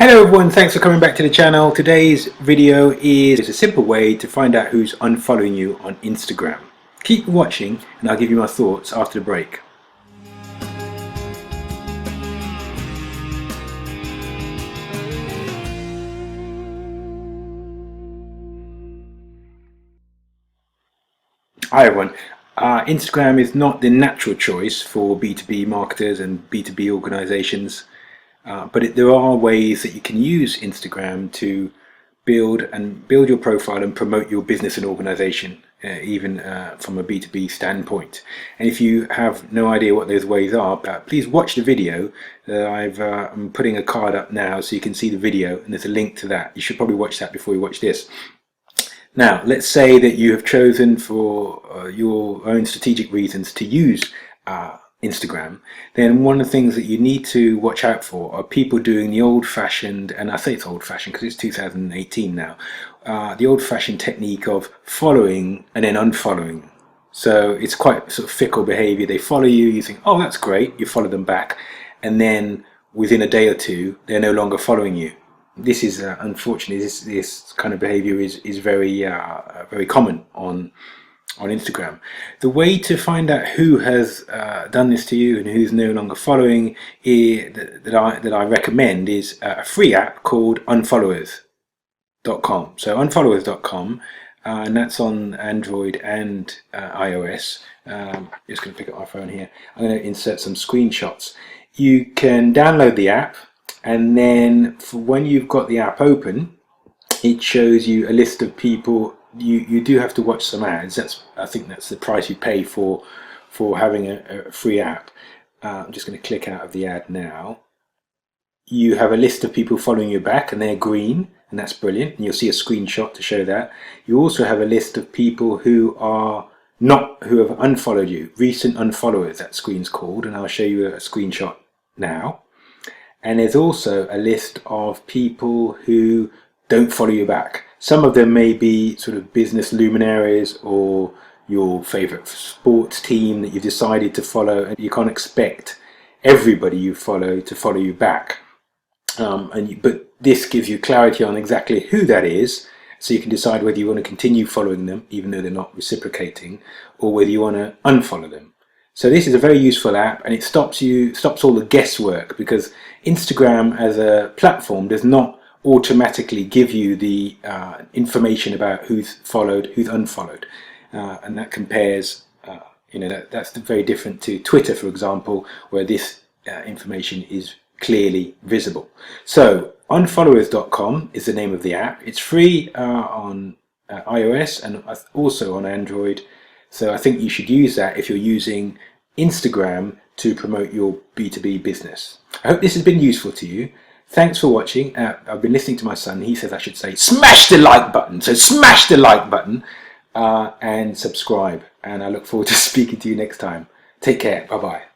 Hello everyone, thanks for coming back to the channel. Today's video is a simple way to find out who's unfollowing you on Instagram. Keep watching and I'll give you my thoughts after the break. Hi everyone. Instagram is not the natural choice for B2B marketers and B2B organizations. But there are ways that you can use Instagram to build your profile and promote your business and organization, even from a B2B standpoint. And if you have no idea what those ways are, please watch the video. I'm putting a card up now so you can see the video, and there's a link to that. You should probably watch that before you watch this. Now, let's say that you have chosen for your own strategic reasons to use Instagram. Then one of the things that you need to watch out for are people doing the old-fashioned, and I say it's old-fashioned because it's 2018 now, the old-fashioned technique of following and then unfollowing. So it's quite sort of fickle behavior. They follow you, you think, oh, that's great, you follow them back, and then within a day or two they're no longer following you. This is unfortunately this kind of behavior is very very common on Instagram. The way to find out who has done this to you and who's no longer following that I recommend is a free app called Unfollows.com. So Unfollows.com, and that's on Android and iOS. Just going to pick up my phone here. I'm going to insert some screenshots. You can download the app, and then when you've got the app open, it shows you a list of people. You do have to watch some ads. I think that's the price you pay for having a free app. I'm just going to click out of the ad now. You have a list of people following you back, and they're green, and that's brilliant. And you'll see a screenshot to show that. You also have a list of people who have unfollowed you, recent unfollowers. That screen's called, and I'll show you a screenshot now. And there's also a list of people who don't follow you back. Some of them may be sort of business luminaries or your favorite sports team that you've decided to follow, and you can't expect everybody you follow to follow you back. But this gives you clarity on exactly who that is, so you can decide whether you want to continue following them even though they're not reciprocating, or whether you want to unfollow them. So this is a very useful app, and it stops all the guesswork, because Instagram as a platform does not automatically give you the information about who's followed, who's unfollowed, and that compares, that's very different to Twitter, for example, where this information is clearly visible. So Unfollowers.com is the name of the app. It's free on iOS and also on Android. So I think you should use that if you're using Instagram to promote your B2B business. I hope this has been useful to you. Thanks for watching. I've been listening to my son. He says I should say smash the like button. So smash the like button and subscribe. And I look forward to speaking to you next time. Take care. Bye-bye.